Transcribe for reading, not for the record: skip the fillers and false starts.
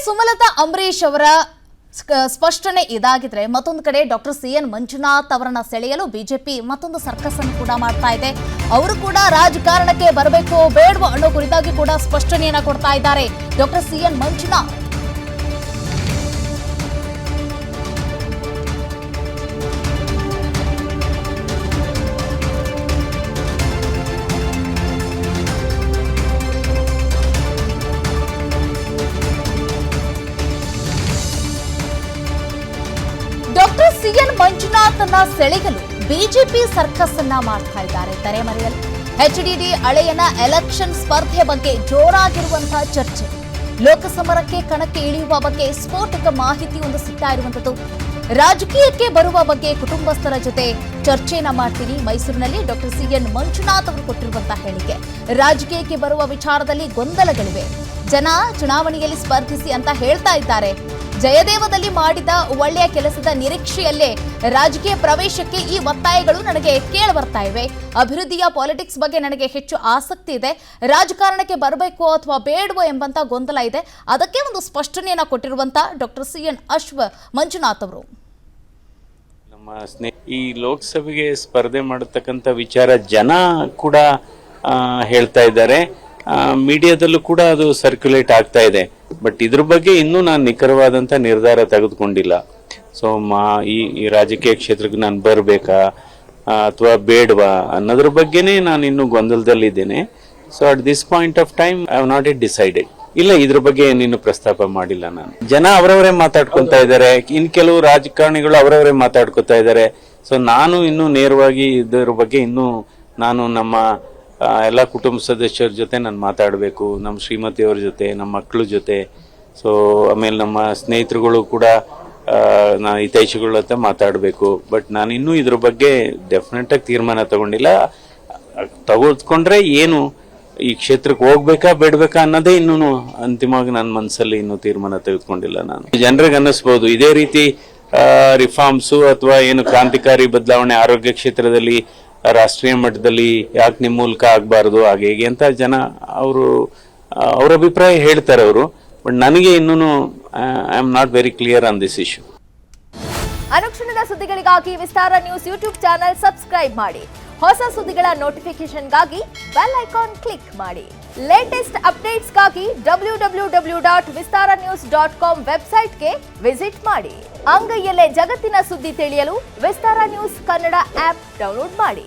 ಸುಮಲತಾ ಅಂಬರೀಶ್ ಅವರ ಸ್ಪಷ್ಟನೆ ಇದಾಗಿದ್ರೆ ಮತ್ತೊಂದು ಕಡೆ ಡಾಕ್ಟರ್ ಸಿಎನ್ ಮಂಜುನಾಥ್ ಅವರನ್ನ ಸೆಳೆಯಲು ಬಿಜೆಪಿ ಮತ್ತೊಂದು ಸರ್ಕಸ್ ಅನ್ನು ಕೂಡ ಮಾಡ್ತಾ ಇದೆ. ಅವರು ಕೂಡ ರಾಜಕಾರಣಕ್ಕೆ ಬರಬೇಕು ಬೇಡವೋ ಅನ್ನೋ ಕುರಿತಾಗಿ ಕೂಡ ಸ್ಪಷ್ಟನೆಯನ್ನ ಕೊಡ್ತಾ ಇದ್ದಾರೆ ಡಾಕ್ಟರ್ ಸಿಎನ್ ಮಂಜುನಾಥ್. ಡಾಕ್ಟರ್ ಸಿಎನ್ ಮಂಜುನಾಥ್ ಅನ್ನ ಸೆಳೆಯಲು ಬಿಜೆಪಿ ಸರ್ಕಸ್ ಅನ್ನ ಮಾಡ್ತಾ ಇದ್ದಾರೆ. ತೆರೆಮರೆಯಲ್ಲಿ ಎಚ್ಡಿಡಿ ಅಳೆಯನ ಎಲೆಕ್ಷನ್ ಸ್ಪರ್ಧೆ ಬಗ್ಗೆ ಜೋರಾಗಿರುವಂತಹ ಚರ್ಚೆ, ಲೋಕಸಮರಕ್ಕೆ ಕಣಕ್ಕೆ ಇಳಿಯುವ ಬಗ್ಗೆ ಸ್ಫೋಟಕ ಮಾಹಿತಿ ಒಂದು ಸಿಗ್ತಾ ಇರುವಂತದ್ದು. ರಾಜಕೀಯಕ್ಕೆ ಬರುವ ಬಗ್ಗೆ ಕುಟುಂಬಸ್ಥರ ಜೊತೆ ಚರ್ಚೆಯನ್ನ ಮಾಡ್ತೀನಿ. ಮೈಸೂರಿನಲ್ಲಿ ಡಾಕ್ಟರ್ ಸಿಎನ್ ಮಂಜುನಾಥ್ ಅವರು ಕೊಟ್ಟಿರುವಂತಹ ಹೇಳಿಕೆ, ರಾಜಕೀಯಕ್ಕೆ ಬರುವ ವಿಚಾರದಲ್ಲಿ ಗೊಂದಲಗಳಿವೆ. ಜನ ಚುನಾವಣೆಯಲ್ಲಿ ಸ್ಪರ್ಧಿಸಿ ಅಂತ ಹೇಳ್ತಾ ಇದ್ದಾರೆ. ಜಯದೇವದಲ್ಲಿ ಮಾಡಿದ ಒಳ್ಳೆಯ ಕೆಲಸದ ನಿರೀಕ್ಷೆಯಲ್ಲೇ ರಾಜಕೀಯ ಪ್ರವೇಶಕ್ಕೆ ಈ ಒತ್ತಾಯಗಳು ನನಗೆ ಕೇಳಿಬರ್ತಾ ಇವೆ. ಅಭಿವೃದ್ಧಿಯ ಪಾಲಿಟಿಕ್ಸ್ ಬಗ್ಗೆ ನನಗೆ ಹೆಚ್ಚು ಆಸಕ್ತಿ ಇದೆ. ರಾಜಕಾರಣಕ್ಕೆ ಬರಬೇಕು ಅಥವಾ ಬೇಡವೋ ಎಂಬಂತ ಗೊಂದಲ ಇದೆ. ಅದಕ್ಕೆ ಒಂದು ಸ್ಪಷ್ಟನೆಯನ್ನ ಕೊಟ್ಟಿರುವಂತ ಡಾಕ್ಟರ್ ಸಿಎನ್ ಮಂಜುನಾಥ್ ಅವರು. ನಮ್ಮ ಈ ಲೋಕಸಭೆಗೆ ಸ್ಪರ್ಧೆ ಮಾಡತಕ್ಕಂಥ ವಿಚಾರ ಜನ ಕೂಡ ಹೇಳ್ತಾ ಇದ್ದಾರೆ. ಮೀಡಿಯಾದಲ್ಲೂ ಕೂಡ ಅದು ಸರ್ಕ್ಯುಲೇಟ್ ಆಗ್ತಾ ಇದೆ. ಬಟ್ ಇದ್ರ ಬಗ್ಗೆ ಇನ್ನೂ ನಾನು ನಿಖರವಾದಂಥ ನಿರ್ಧಾರ ತೆಗೆದುಕೊಂಡಿಲ್ಲ. ಸೊ ಈ ರಾಜಕೀಯ ಕ್ಷೇತ್ರಕ್ಕೆ ನಾನು ಬರಬೇಕಾ ಅಥವಾ ಬೇಡವಾ ಅನ್ನೋದ್ರ ಬಗ್ಗೆನೇ ನಾನು ಇನ್ನೂ ಗೊಂದಲದಲ್ಲಿದ್ದೇನೆ. So at this point of time I have not it decided. ಇಲ್ಲ, ಇದ್ರ ಬಗ್ಗೆ ಏನಿನ್ನು ಪ್ರಸ್ತಾಪ ಮಾಡಿಲ್ಲ ನಾನು. ಜನ ಅವರವರೇ ಮಾತಾಡ್ಕೊತಾ ಇದ್ದಾರೆ, ಇನ್ ಕೆಲವು ರಾಜಕಾರಣಿಗಳು ಅವರವರೇ ಮಾತಾಡ್ಕೊತಾ ಇದ್ದಾರೆ. ಸೊ ನಾನು ಇನ್ನೂ ನೇರವಾಗಿ ಇದರ ಬಗ್ಗೆ ಇನ್ನೂ ನಾನು ನಮ್ಮ ಎಲ್ಲ ಕುಟುಂಬ ಸದಸ್ಯರ ಜೊತೆ ನಾನು ಮಾತಾಡಬೇಕು, ನಮ್ಮ ಶ್ರೀಮತಿಯವ್ರ ಜೊತೆ, ನಮ್ಮ ಮಕ್ಕಳ ಜೊತೆ. ಸೊ ಆಮೇಲೆ ನಮ್ಮ ಸ್ನೇಹಿತರುಗಳು ಕೂಡ ಹಿತೈಷಿಗಳ ಜೊತೆ ಮಾತಾಡಬೇಕು. ಬಟ್ ನಾನು ಇನ್ನೂ ಇದ್ರ ಬಗ್ಗೆ ಡೆಫಿನೆಟಾಗಿ ತೀರ್ಮಾನ ತಗೊಂಡಿಲ್ಲ. ತಗೊಳ್ಕೊಂಡ್ರೆ ಏನು ಈ ಕ್ಷೇತ್ರಕ್ಕೆ ಹೋಗ್ಬೇಕಾ ಬೇಡಬೇಕಾ ಅನ್ನೋದೇ ಇನ್ನೂ ಅಂತಿಮವಾಗಿ ನನ್ನ ಮನಸ್ಸಲ್ಲಿ ಇನ್ನೂ ತೀರ್ಮಾನ ತೆಗೆದುಕೊಂಡಿಲ್ಲ ನಾನು. ಜನರಿಗೆ ಅನ್ನಿಸ್ಬೋದು ಇದೇ ರೀತಿ ರಿಫಾರ್ಮ್ಸು ಅಥವಾ ಏನು ಕ್ರಾಂತಿಕಾರಿ ಬದಲಾವಣೆ ಆರೋಗ್ಯ ಕ್ಷೇತ್ರದಲ್ಲಿ ರಾಷ್ಟ್ರೀಯ ಮಟ್ಟದಲ್ಲಿ ಯಾಕೆ ನಿಮ್ಮ ಮೂಲಕ ಆಗಬಾರ್ದು ಹಾಗೆ ಹೇಗೆ ಅಂತ ಜನ ಅವ್ರ ಅಭಿಪ್ರಾಯ ಹೇಳ್ತಾರೆ ಅವರು. ಬಟ್ ನನಗೆ ಇನ್ನೂ I am not very clear on this issue. ಅನುಕ್ಷಣದ ಸುದ್ದಿಗಳಿಗಾಗಿ ವಿಸ್ತಾರ ನ್ಯೂಸ್ ಯೂಟ್ಯೂಬ್ ಚಾನೆಲ್ ಸಬ್ಸ್ಕ್ರೈಬ್ ಮಾಡಿ. ಹೊಸ ಸುದ್ದಿಗಳ ನೋಟಿಫಿಕೇಶನ್ಗಾಗಿ ಬೆಲ್ ಐಕಾನ್ ಕ್ಲಿಕ್ ಮಾಡಿ. ಲೇಟೆಸ್ಟ್ ಅಪ್ಡೇಟ್ಸ್ಗಾಗಿ www.vistaranews.com ವೆಬ್ಸೈಟ್ಗೆ ವಿಸಿಟ್ ಮಾಡಿ. ಅಂಗೈಯಲ್ಲೇ ಜಗತ್ತಿನ ಸುದ್ದಿ ತಿಳಿಯಲು ವಿಸ್ತಾರ ನ್ಯೂಸ್ ಕನ್ನಡ ಆಪ್ ಡೌನ್ಲೋಡ್ ಮಾಡಿ.